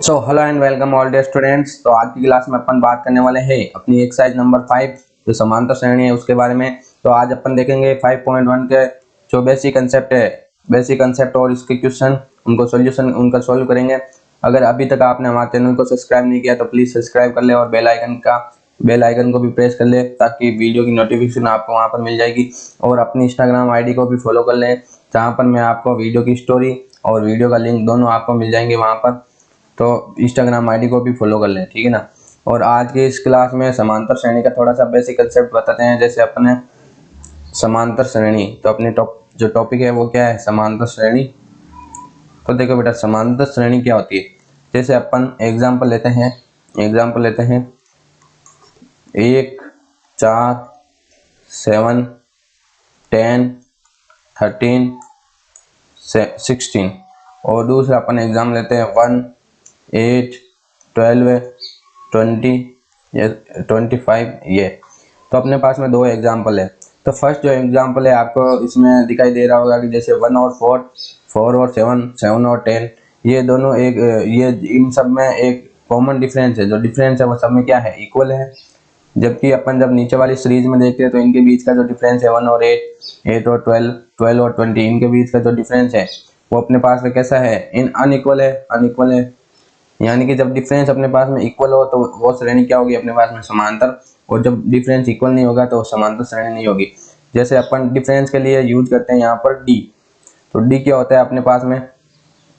So hello and welcome all day students. तो आज की क्लास में अपन बात करने वाले हैं अपनी एक्सरसाइज नंबर 5 जो समांतर श्रेणी है उसके बारे में। तो आज अपन देखेंगे 5.1 के जो बेसिक कंसेप्ट है, बेसिक कंसेप्ट और इसके क्वेश्चन उनको सॉल्यूशन उनका सॉल्व करेंगे। अगर अभी तक आपने हमारे चैनल को सब्सक्राइब नहीं किया तो प्लीज़ सब्सक्राइब कर ले और बेल आइकन को भी प्रेस कर ले ताकि वीडियो की नोटिफिकेशन आपको वहाँ पर मिल जाएगी। और अपनी इंस्टाग्राम आईडी को भी फॉलो कर लें जहाँ पर मैं आपको वीडियो की स्टोरी और वीडियो का लिंक दोनों आपको मिल जाएंगे वहाँ पर। तो इंस्टाग्राम आईडी को भी फॉलो कर लें, ठीक है ना। और आज की इस क्लास में समांतर श्रेणी का थोड़ा सा बेसिक कंसेप्ट बताते हैं। जैसे अपने समांतर श्रेणी, तो अपने जो टॉपिक है वो क्या है, समांतर श्रेणी। तो देखो बेटा, समांतर श्रेणी क्या होती है। जैसे अपन एग्जांपल लेते हैं 1, 4, 7, 10, 13, 16। और दूसरा अपन एग्जाम लेते हैं 1, 8, 12, 20 या 25 ये। तो अपने पास में दो एग्जाम्पल है। तो फर्स्ट जो एग्जाम्पल है आपको इसमें दिखाई दे रहा होगा कि जैसे 1 और 4, 4 और 7, 7 और 10, ये दोनों एक ये इन सब में एक कॉमन डिफरेंस है। जो डिफरेंस है वो सब में क्या है, इक्वल है। जबकि अपन जब नीचे वाली सीरीज में देखते हैं तो इनके बीच का जो डिफरेंस है 1 और 8, 8 और 12, 12 और 20, इनके बीच का जो डिफरेंस है वो अपने पास में कैसा है, इन अनइक्वल है, अनइक्वल है। यानी कि जब डिफरेंस अपने पास में इक्वल हो तो वो श्रेणी क्या होगी अपने पास में, समांतर। और जब डिफरेंस इक्वल नहीं होगा तो समांतर श्रेणी नहीं होगी। जैसे अपन डिफरेंस के लिए यूज करते हैं यहाँ पर डी। तो डी क्या होता है अपने पास में,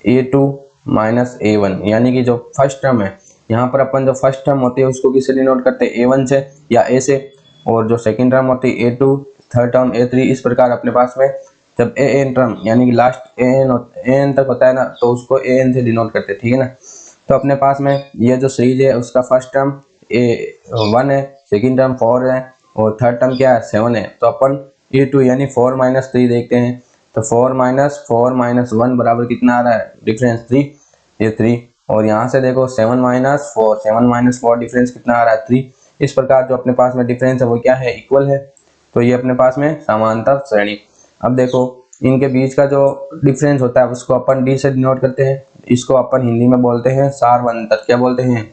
a2 माइनस a1, यानी कि जो फर्स्ट टर्म है यहाँ पर अपन जो फर्स्ट टर्म होती है उसको किससे डिनोट करते हैं, a1 से या a से। और जो सेकंड टर्म होती है a2, थर्ड टर्म a3। इस प्रकार अपने पास में जब an टर्म यानी कि लास्ट an तक होता है ना तो उसको an से डिनोट करते हैं, ठीक है ना। तो अपने पास में ये जो सीरीज है उसका फर्स्ट टर्म a1 है, सेकंड टर्म 4 है और थर्ड टर्म क्या है, 7 है। तो अपन a2 यानी 4 माइनस 3 देखते हैं। तो 4 माइनस 1 बराबर कितना आ रहा है, डिफरेंस 3, ये 3। और यहाँ से देखो 7 माइनस 4 डिफरेंस कितना आ रहा है, 3। इस प्रकार जो अपने पास में डिफरेंस है वो क्या है, इक्वल है। तो ये अपने पास में समांतर श्रेणी। अब देखो इनके बीच का जो डिफरेंस होता है उसको अपन डी से डिनोट करते हैं। इसको अपन हिंदी में बोलते हैं सार्वंतर। क्या बोलते हैं,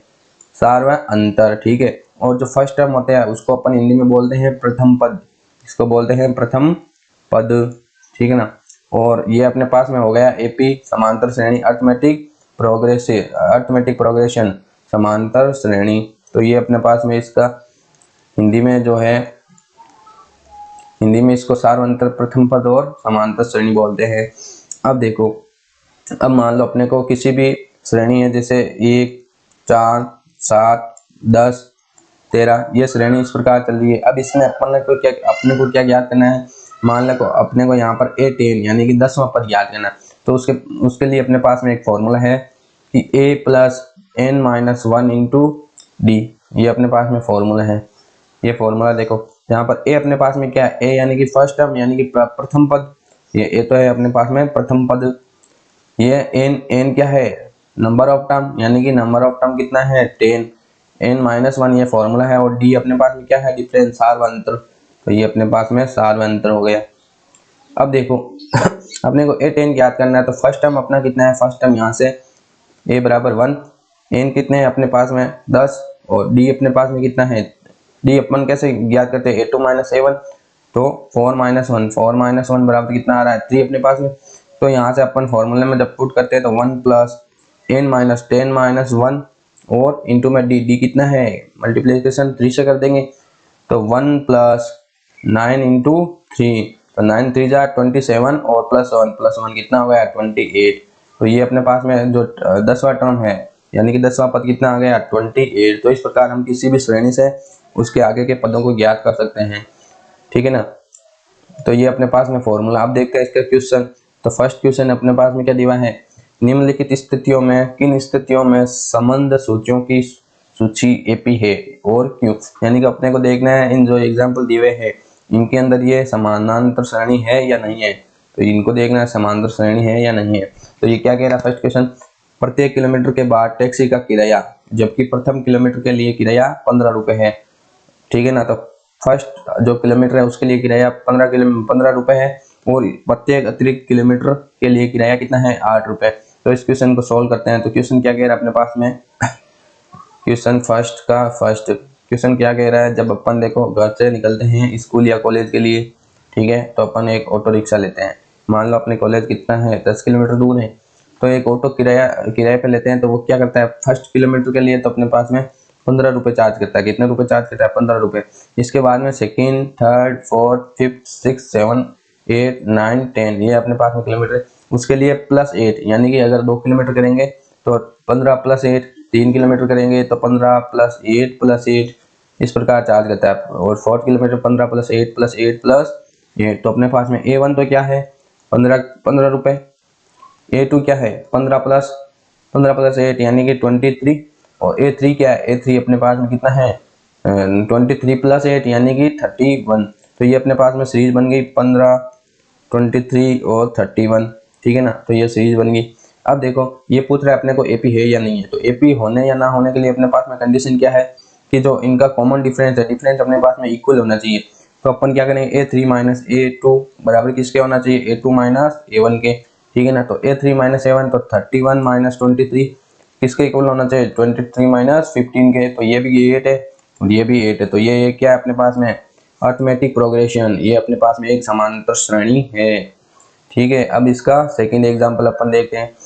सार्वंतर, ठीक है। और जो फर्स्ट टर्म होता है उसको अपन हिंदी में बोलते हैं प्रथम पद। इसको बोलते हैं प्रथम पद, ठीक है ना। और ये अपने पास में हो गया एपी समांतर श्रेणी, अर्थमेटिक प्रोग्रेशन समांतर श्रेणी। तो ये अपने पास में इसका हिंदी में जो है, हिंदी में इसको सार्वंतर, प्रथम पद और समांतर श्रेणी बोलते हैं। अब देखो, अब मान लो अपने को किसी भी श्रेणी है जैसे 1, 4, 7, 10, 13, ये श्रेणी इस प्रकार चल रही है। अब इसमें अपने को क्या ज्ञात करना है, मान लो अपने को यहाँ पर a10 यानी कि 10वां पद ज्ञात करना है। तो उसके लिए अपने पास में एक फॉर्मूला है कि a plus n minus 1 into D. ये अपने पास में फॉर्मूला है। ये फॉर्मूला देखो, यहाँ पर a अपने पास में क्या है, a यानी कि फर्स्ट टर्म यानी कि प्रथम पद। ये a तो है अपने पास में प्रथम पद। ये n क्या है, नंबर ऑफ टर्म, यानी कि नंबर ऑफ टर्म कितना है, 10, n माइनस 1 ये फॉर्मूला है। और d अपने पास में क्या है, डिफरेंस, सार्वंतर। तो ये अपने पास में सार्वंतर हो गया। अब देखो अपने को a10 ज्ञात करना है। तो फर्स्ट टर्म अपना कितना है, फर्स्ट टर्म यहाँ से a बराबर 1, n कितने हैं अपने पास में 10, और d अपने पास में कितना है, d अपन कैसे ज्ञात करते हैं, a2 माइनस a1। तो 4 माइनस 1 बराबर कितना आ रहा है, 3 अपने पास में। तो यहाँ से अपन फॉर्मूले में जब पुट करते हैं तो 1 प्लस n माइनस 10 माइनस 1 और इंटू में डी कितना है, मल्टीप्लीकेशन 3 से कर देंगे। तो 1 प्लस 9 इंटू 3, तो 9 3 जा 27 और प्लस 1 कितना हो गया, 28। तो ये अपने पास में जो 10वां टर्म है यानी कि 10वां पद कितना आ गया, 28। तो इस प्रकार हम किसी भी श्रेणी से उसके आगे के पदों को ज्ञात कर सकते हैं, ठीक है ना। तो ये अपने पास में फॉर्मूला। अब देखते हैं इसका क्वेश्चन। तो फर्स्ट क्वेश्चन अपने पास में क्या दिया है, निम्नलिखित स्थितियों में किन स्थितियों में संबंध सूचियों की सूची एपी है और क्यों। यानी कि अपने को देखना है इन जो एग्जाम्पल दिए हुए हैं इनके अंदर ये समानांतर श्रेणी है या नहीं है। तो इनको देखना है समांतर श्रेणी है या नहीं है। तो ये क्या कह रहा है फर्स्ट क्वेश्चन, प्रत्येक किलोमीटर के बाद टैक्सी का किराया, जबकि प्रथम किलोमीटर के लिए किराया 15 रुपए है, ठीक है ना। तो फर्स्ट जो किलोमीटर है उसके लिए किराया 15 रुपए है और प्रत्येक अतिरिक्त किलोमीटर के लिए किराया कितना है, 8 रुपए। तो इस क्वेश्चन को सॉल्व करते हैं। तो क्वेश्चन क्या कह रहा है अपने पास में, क्वेश्चन फर्स्ट क्वेश्चन क्या कह रहा है, जब अपन देखो घर से निकलते हैं स्कूल या कॉलेज के लिए, ठीक है, तो अपन एक ऑटो रिक्शा लेते हैं। मान लो अपने कॉलेज कितना है 10 किलोमीटर दूर है, तो एक ऑटो किराए पे लेते हैं। तो वो क्या करता है, फर्स्ट किलोमीटर के लिए तो अपने पास में 15 रुपये चार्ज करता है। कितने रुपए चार्ज करता है, 15 रुपये। इसके बाद में सेकेंड, थर्ड, फोर्थ, फिफ्थ, 6, 7, 8, 9, 10 ये अपने पास में किलोमीटर, उसके लिए +8, यानी कि अगर 2 किलोमीटर करेंगे तो 15 + 8, 3 किलोमीटर करेंगे तो 15 + 8 + 8, इस प्रकार चार्ज करता है। और 4 किलोमीटर 15 + 8 + 8 + 8, तो अपने पास में A1 तो क्या है 15 रुपये, A2 क्या है 15 + 8 यानी कि 23, और A3 क्या है, A3 अपने पास में कितना है 23 + 8 यानी कि 31। तो ये अपने पास में सीरीज बन गई 15, 23 और 31, ठीक है ना। तो ये सीरीज बन गई। अब देखो ये पूछ रहा है अपने को AP है या नहीं है। तो AP होने या ना होने के लिए अपने पास में कंडीशन क्या है कि जो इनका कॉमन डिफरेंस है, डिफरेंस अपने पास में इक्वल होना चाहिए। तो अपन क्या करेंगे, A3 - A2 बराबर किसके होना चाहिए, A2 - A1 के, ठीक है ना। तो A3 - A1 तो 31 - 23 किसके इक्वल होना चाहिए, 23 - 15 के। तो ये भी 8 है और ये भी 8 है। तो ये क्या है अपने पास में अरिथमेटिक प्रोग्रेशन, ये अपने पास में एक समांतर श्रेणी है, ठीक है। अब इसका सेकंड एग्जांपल अपन देखते हैं।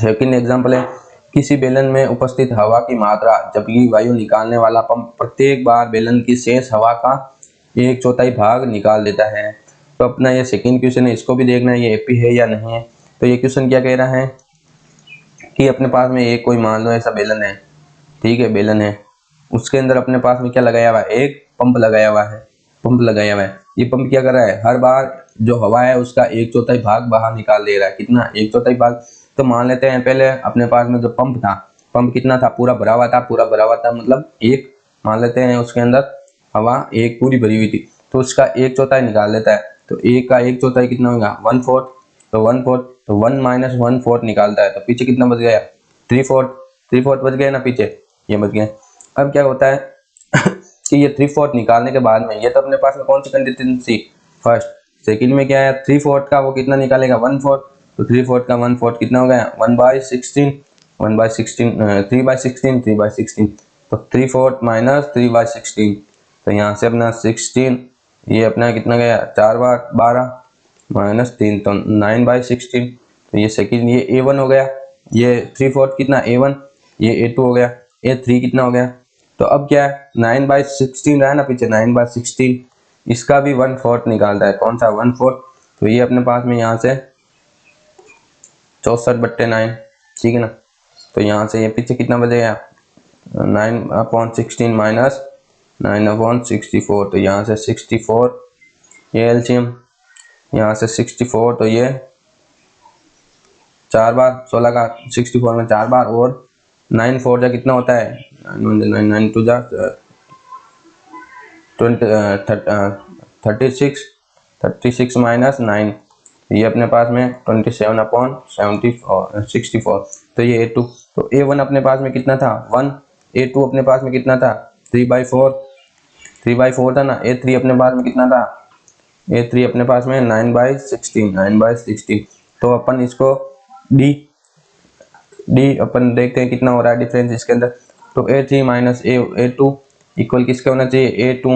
सेकंड एग्जांपल है, किसी बेलन में उपस्थित हवा की मात्रा जबकि वायु निकालने वाला पंप प्रत्येक बार बेलन की शेष हवा का 1/4 भाग निकाल देता है। तो अपना ये सेकंड क्वेश्चन है, इसको भी देखना है ये एपी है या नहीं है। तो ये क्वेश्चन क्या कह रहा है कि अपने पास में एक कोई मान लो ऐसा बेलन है, ठीक है, बेलन है, उसके अंदर अपने पास में क्या लगाया हुआ है, एक पंप लगाया हुआ है, पंप लगाया हुआ है। ये पंप क्या कर रहा है, हर बार जो हवा है उसका 1/4 भाग बाहर निकाल दे रहा है। कितना, 1/4 भाग। तो मान लेते हैं पहले अपने पास में जो पंप था, पंप कितना था, पूरा भरा हुआ था, पूरा भरा हुआ था मतलब एक, मान लेते हैं उसके अंदर हवा एक पूरी भरी हुई थी, तो उसका 1/4 निकाल लेता है। तो एक का 1/4 कितना होगा, 1/4। तो 1/4 तो 1 - 1/4 निकालता है। तो पीछे कितना बच गया, 3/4, 3/4 बच गया ना पीछे, ये बच गया। अब क्या होता है कि ये 3/4 निकालने के बाद में ये तो अपने पास में कौन सी कंडीशन थी, फर्स्ट। सेकंड में क्या है, 3/4 का वो कितना निकालेगा, 1/4। तो 3/4 का 1/4 कितना हो गया, 1/16, 1/16, 3/16, 3/16। तो 3/4 - 3/16, तो यहाँ से अपना 16, ये अपना कितना गया 4 बार 12 -3, तो 9/16। तो ये सेकंड, ये A1 हो गया। ये 3/4 कितना A1, ये A2 हो गया। A3 कितना हो गया। तो अब क्या है, 9/16 रहा है ना पीछे, 9/16, इसका भी 1/4 निकालता है। कौन सा 1/4, तो ये अपने पास में यहाँ से 64/9, ठीक है ना। तो यहाँ से ये पीछे कितना बचेगा, 9/16 माइनस 9/64, तो यहाँ से 64, ये एलसीएम, यहाँ से 64, तो ये 4 बार 16 का 64 में 4 बार, और 9/4 जा कितना होता है, 9 9 2 जा 36 माइनस 9, ये अपने पास में 27/64। तो ये A2, तो A1 अपने पास में कितना था 1, A2 अपने पास में कितना था 3/4 था ना। A3 अपने पास में कितना था, A3 अपने पास में 9/16। तो अपन इसको डी अपन देखते हैं कितना हो रहा है डिफरेंस इसके अंदर। तो A3 - A2 इक्वल किसके होना चाहिए, A2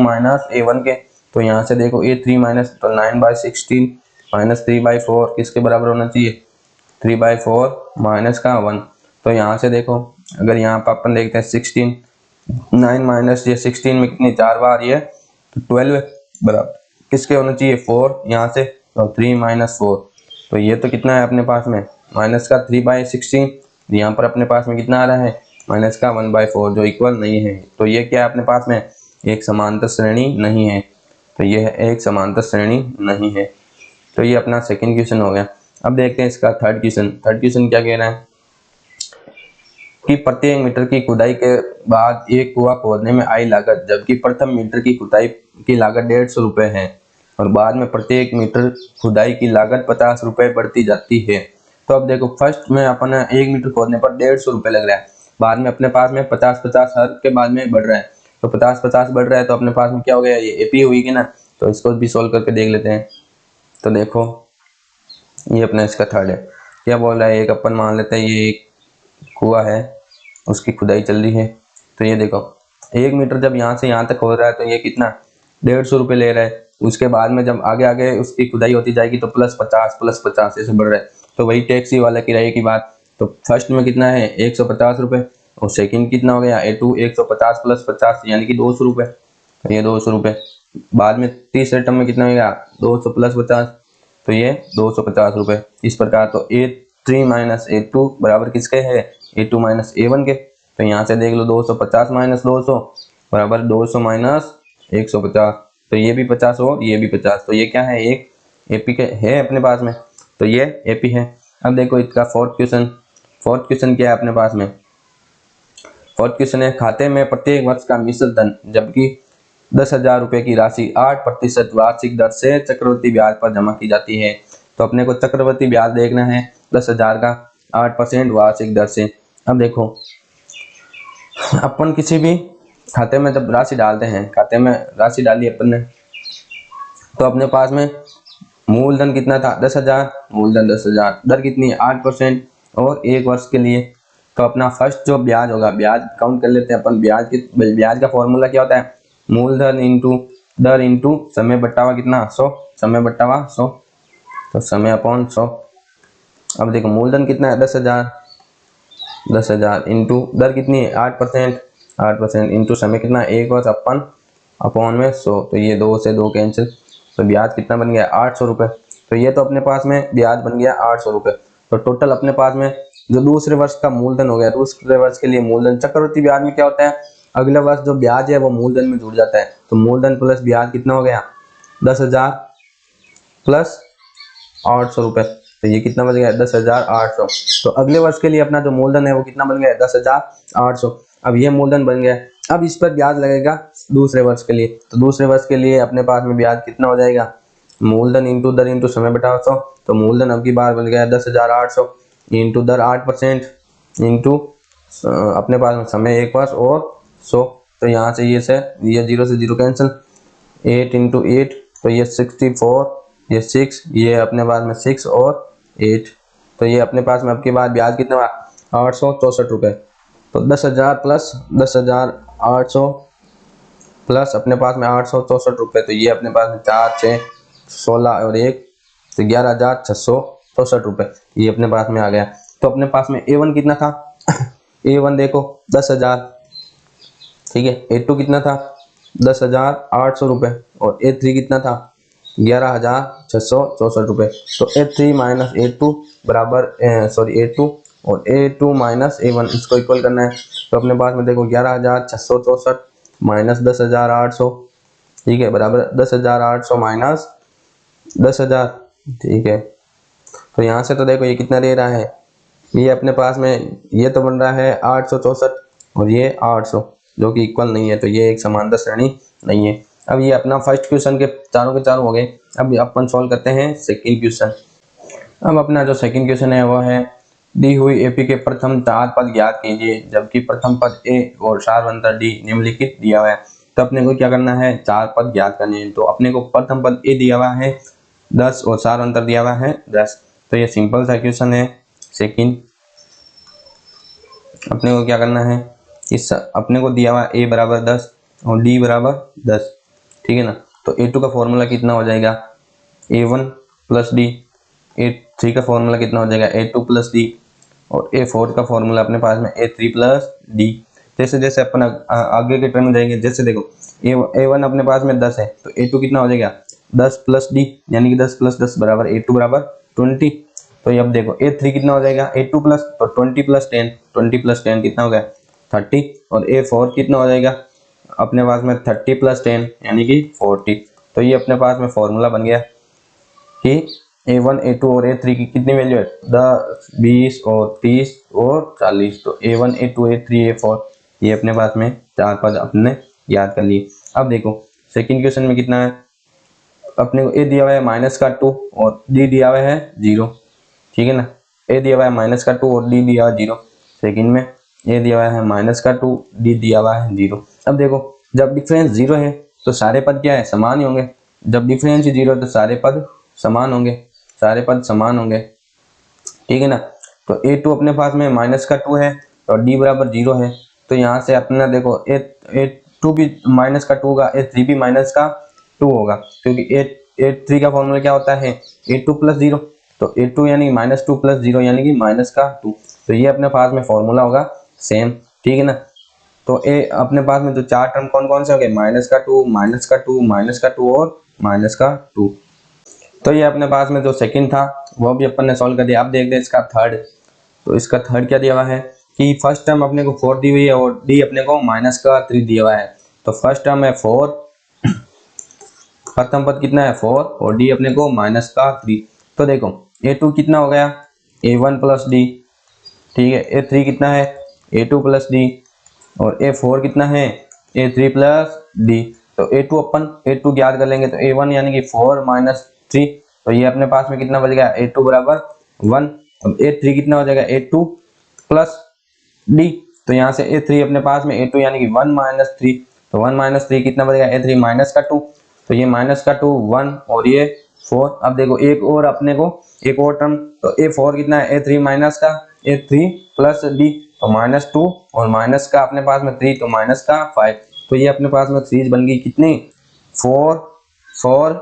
- A1 के। तो यहाँ से देखो A3 माइनस, तो 9/16 - 3/4 किसके बराबर होना चाहिए, 3/4 माइनस का 1। तो यहाँ से देखो अगर यहाँ पर अपन देखते हैं 16, 9 माइनस ये 16 में कितनी 4 बार, ये तो 12 बराबर किसके होना चाहिए 4, यहाँ से तो 3 - 4। तो ये तो कितना है अपने पास में माइनस का 3/16, यहाँ पर अपने पास में कितना आ रहा है माइनस का 1/4, जो इक्वल नहीं है। तो ये क्या है अपने पास में एक समांतर श्रेणी नहीं है। तो ये एक समांतर श्रेणी नहीं है। तो ये अपना सेकंड क्वेश्चन हो गया। अब देखते हैं इसका थर्ड क्वेश्चन। थर्ड क्वेश्चन क्या कह रहा है कि प्रत्येक मीटर की खुदाई के बाद एक कुआं खोदने में आई लागत, जबकि प्रथम मीटर की खुदाई की लागत 150 रुपये है, और बाद में प्रत्येक मीटर खुदाई की लागत 50 रुपये बढ़ती जाती है। तो अब देखो फर्स्ट में अपन 1 मीटर खोदने पर 150 रुपये लग रहा है, बाद में अपने पास में 50-50 हर के बाद में बढ़ रहा है। तो 50-50 बढ़ रहा है, तो अपने पास में क्या हो गया, ये एपी हुई कि ना। तो इसको भी सोल्व करके देख लेते हैं। तो देखो ये अपना इसका थर्ड है, क्या बोल रहा है, एक अपन मान लेते हैं ये एक कुआं है, उसकी खुदाई चल रही है। तो ये देखो 1 मीटर जब यहाँ से यहाँ तक हो रहा है तो ये कितना 150 रुपये ले रहा है। उसके बाद में जब आगे आगे उसकी खुदाई होती जाएगी तो +50 ऐसे बढ़ रहा है। तो वही टैक्सी वाला किराए की बात, तो फर्स्ट में कितना है 150 रुपये, और सेकंड कितना हो गया A2 150 + 50 यानी कि 200 रुपये। तो ये 200 रुपये, बाद में तीसरे टर्म में कितना होगा 200 + 50, तो ये 250 रुपये। इस प्रकार तो A3 - A2 बराबर किसके है, A2 - A1 के। तो यहाँ से देख लो 250 - 200 बराबर 200 - 150, तो ये भी 50 और ये भी 50, तो ये क्या है एक AP के है अपने पास में, तो ये AP है। अब देखो इसका फोर्थ क्वेश्चन क्या है अपने पास में। फोर्थ क्वेश्चन है, खाते में प्रत्येक वर्ष का मिश्र धन जबकि 10,000 रुपये की राशि 8% वार्षिक दर से चक्रवृद्धि ब्याज पर जमा की जाती है। तो अपने को चक्रवृद्धि ब्याज देखना है 10,000 का 8% वार्षिक दर से। अब देखो अपन किसी भी खाते में जब राशि डालते हैं, खाते में राशि डाली अपन ने, तो अपने पास में मूलधन कितना था 10,000, मूलधन 10,000, दर कितनी है 8% और 1 वर्ष के लिए। तो अपना फर्स्ट जो ब्याज होगा, ब्याज काउंट कर लेते हैं अपन। ब्याज का फॉर्मूला क्या होता है, मूलधन इंटू दर इंटू समय बट्टा हुआ कितना 100, समय बट्टा हुआ 100, तो समय अपॉन 100। अब देखो मूलधन कितना है 10,000 इंटू दर कितनी है 8% इंटू समय कितना 1 वर्ष अपन अपॉन में 100, तो ये 2 से 2 कैंसिल, तो ब्याज कितना बन गया 800 रुपये। तो ये तो अपने पास में ब्याज बन गया 800 रुपये। तो टोटल अपने पास में जो दूसरे वर्ष का मूलधन हो गया, दूसरे वर्ष के लिए मूलधन, चक्रवृद्धि ब्याज में क्या होता है अगले वर्ष जो ब्याज है वो मूलधन में जुड़ जाता है। तो मूलधन प्लस ब्याज कितना हो गया 10,000 प्लस 800 रुपये, तो ये कितना बन गया 10,800। तो अगले वर्ष के लिए अपना जो मूलधन है वो कितना बन गया 10,800। अब ये मूलधन बन गया, अब इस पर ब्याज लगेगा दूसरे वर्ष के लिए। तो दूसरे वर्ष के लिए अपने पास में ब्याज कितना हो जाएगा, मूलधन इंटू दर इंटू समय बटा 100। तो मूलधन अब की बार बन गया 10,800 इंटू दर 8% इंटू अपने पास में समय 1 वर्ष और 100। तो यहाँ से ये 0 से 0 कैंसिल, 8 इंटू 8 तो ये 64, ये 6, ये अपने पास में 6 और 8। तो ये अपने पास में अब की बार ब्याज कितना 864 रुपये। तो 10,000 प्लस 10,800 प्लस अपने पास में 864 रुपये, तो ये अपने पास में 4, 6, 16 और 1 तो 11,664 रुपये ये अपने पास में आ गया। तो अपने पास में A1 कितना था A1 देखो 10,000, ठीक है। A2 कितना था 10,800 रुपये और A3 कितना था 11,664 रुपये। तो A3 - A2 बराबर A2 और A2 - A1 इसको इक्वल करना है। तो अपने पास में देखो 11,664 माइनस 10,800, ठीक है, बराबर 10,800 माइनस 10,000, ठीक है। तो यहाँ से तो देखो ये कितना दे रहा है, ये अपने पास में ये तो बन रहा है 864 और ये 800 जो कि इक्वल नहीं है, तो ये एक समांतर श्रेणी नहीं है। अब ये अपना फर्स्ट क्वेश्चन के चारों हो गए। अब अपन सॉल्व करते हैं सेकंड क्वेश्चन। अब अपना जो सेकंड क्वेश्चन है वो है, दी हुई AP के प्रथम 4 पद ज्ञात कीजिए जबकि प्रथम पद A और सारवंतर D निम्नलिखित दिया हुआ है। तो अपने को क्या करना है 4 पद ज्ञात करने हैं। तो अपने को प्रथम पद A दिया हुआ है 10 और सारवंतर दिया हुआ है 10। तो ये सिंपल सा क्वेश्चन है। सेकंड अपने को क्या करना है, इस अपने को दिया हुआ A बराबर 10 और D बराबर 10, ठीक है ना। तो A2 का फॉर्मूला कितना हो जाएगा A1 + D, A3 का फॉर्मूला कितना हो जाएगा A2 + D और A4 का फॉर्मूला अपने पास में A3 + D। जैसे जैसे अपन आगे के टर्म में जाएंगे, जैसे देखो A1 अपने पास में 10 है तो A2 कितना हो जाएगा 10 + D यानी कि 10 + 10 बराबर A2 बराबर 20। तो ये अब देखो A3 कितना हो जाएगा A2 प्लस तो 20 + 10, 20 + 10 कितना हो गया 30 और A4 कितना हो जाएगा अपने पास में 30 + 10 यानी कि 40। तो ये अपने पास में फॉर्मूला बन गया कि A1, A2 और A3 की कितनी वैल्यू है 10, 20 और 30 और 40। तो A1, A2, A3, A4 ये अपने पास में 4 पद अपने याद कर लिए। अब देखो सेकंड क्वेश्चन में कितना है, अपने को A दिया हुआ है -2 और D दिया हुआ है 0, ठीक है ना। A दिया हुआ है -2 और D दिया हुआ है 0। सेकंड में A दिया हुआ है -2, D दिया हुआ है 0। अब देखो जब डिफरेंस 0 है तो सारे पद क्या है समान ही होंगे। जब डिफरेंस 0 है तो सारे पद समान होंगे, सारे पद समान होंगे। ठीक है ना। तो A2 अपने पास में माइनस का 2 है और D बराबर 0 है, तो यहाँ से अपना देखो A2 भी माइनस का 2 होगा, A3 भी माइनस का 2 होगा, क्योंकि A3 का फॉर्मूला क्या होता है A2 प्लस 0, तो A2 यानी -2 प्लस 0 यानी कि माइनस का 2, तो ये अपने पास में फॉर्मूला होगा सेम, ठीक है ना। तो ए अपने पास में तो चार टर्म कौन कौन से हो गए, माइनस का 2, माइनस का 2, माइनस का 2 और माइनस का 2। तो ये अपने पास में जो सेकंड था वो भी अपन ने सॉल्व कर दिया। अब देखते हैं इसका थर्ड। तो इसका थर्ड क्या दिया हुआ है कि फर्स्ट टर्म अपने को 4 दी हुई है और डी अपने को -3 दिया हुआ है। तो फर्स्ट टर्म है 4, प्रथम पद कितना है 4 और डी अपने को -3। तो देखो A2 कितना हो गया A1 प्लस डी, ठीक है। A3 कितना है A2 प्लस डी और A4 कितना है A3 प्लस डी। तो A2 याद कर लेंगे, तो A1 यानी कि 4 - 3, तो ये अपने पास में कितना बच गया A2 बराबर 1। अब A3 कितना हो जाएगा A2 प्लस डी, तो यहाँ से A3 अपने पास में A2 यानी कि 1 - 3, तो 1 - 3 कितना बचेगा A3 माइनस का 2, तो ये माइनस का 2 1 और ये 4। अब देखो एक और अपने को एक और टर्म, तो A4 कितना है A3 माइनस का A3 प्लस डी, तो -2 और माइनस का अपने पास में 3, तो माइनस का 5। तो ये अपने पास में सीरीज बन गई कितनी 4 4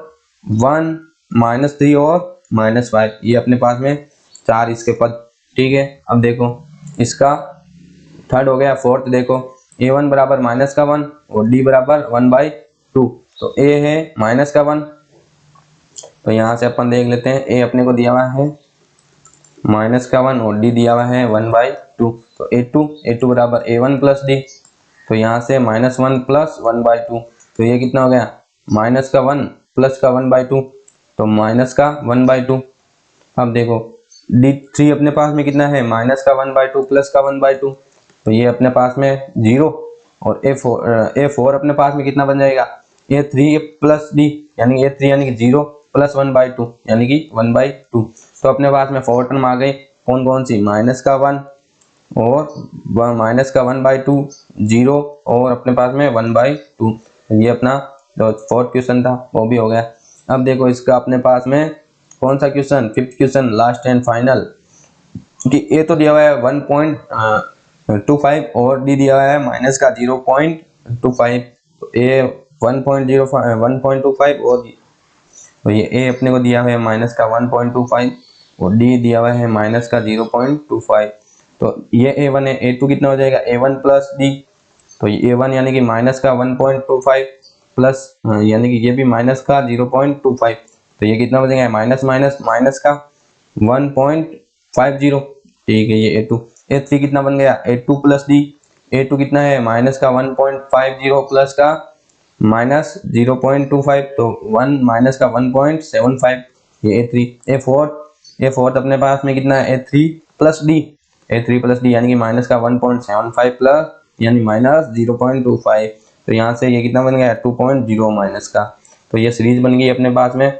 1 -3 और -5, ये अपने पास में 4 इसके पद, ठीक है। अब देखो इसका थर्ड हो गया। फोर्थ देखो A1 बराबर -1 और D बराबर 1/2, तो A है -1, तो यहाँ से अपन देख लेते हैं A अपने को दिया हुआ है -1 और D दिया हुआ है 1/2, तो A2 बराबर A1 प्लस D, तो यहाँ से -1 प्लस 1/2, तो ये कितना हो गया -1 प्लस का 1/2, तो -1/2। अब देखो D3 अपने पास में कितना है -1/2 प्लस का 1/2, तो ये अपने पास में 0, और A4 अपने पास में कितना बन जाएगा A3 प्लस D, यानी A3 यानी कि 0 प्लस 1/2 यानी कि 1/2। तो अपने पास में 4 टर्म आ गई, कौन कौन सी -1 और -1/2, 0 और अपने पास में 1/2। ये अपना जो फोर्थ क्वेश्चन था वो भी हो गया। अब देखो इसका अपने पास में कौन सा question, fifth question last and final, कि ए तो दिया हुआ है 1.25 और डी दिया हुआ है -0.25, तो ए 1.25 और तो ये ए अपने को दिया हुआ है -1.25 और डी दिया हुआ है -0.25, तो ये A1 है। A2 कितना हो जाएगा A1 प्लस डी, तो ये A1 यानी कि -1.25 प्लस यानी कि ये भी -0.25, तो ये कितना हो जाएगा माइनस माइनस माइनस का 1.50, ठीक है। ये A3 कितना बन गया A2 प्लस डी, A2 कितना है -1.50 प्लस का -0.25, तो 1 माइनस का 1.75, ये A3। A4 अपने पास में कितना है A3 प्लस डी यानी कि माइनस का 1.75 प्लस यानी -0.25, तो यहाँ से ये कितना बन गया 2.0 माइनस का, तो ये सीरीज बन गई अपने पास में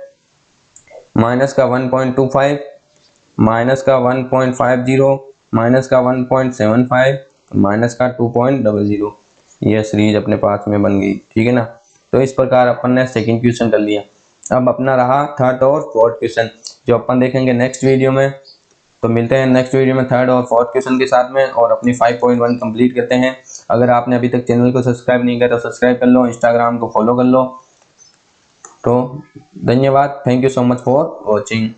माइनस का 1.25, माइनस का 1.50, माइनस का 1.75, माइनस का 2.00, यह सीरीज अपने पास में बन गई, ठीक है ना। तो इस प्रकार अपन ने सेकंड क्वेश्चन कर लिया। अब अपना रहा थर्ड और फोर्थ क्वेश्चन, जो अपन देखेंगे नेक्स्ट वीडियो में। तो मिलते हैं नेक्स्ट वीडियो में थर्ड और फोर्थ क्वेश्चन के साथ में, और अपनी 5.1 कंप्लीट करते हैं। अगर आपने अभी तक चैनल को सब्सक्राइब नहीं किया तो सब्सक्राइब कर लो, इंस्टाग्राम को फॉलो कर लो। तो धन्यवाद, thank you so much for watching.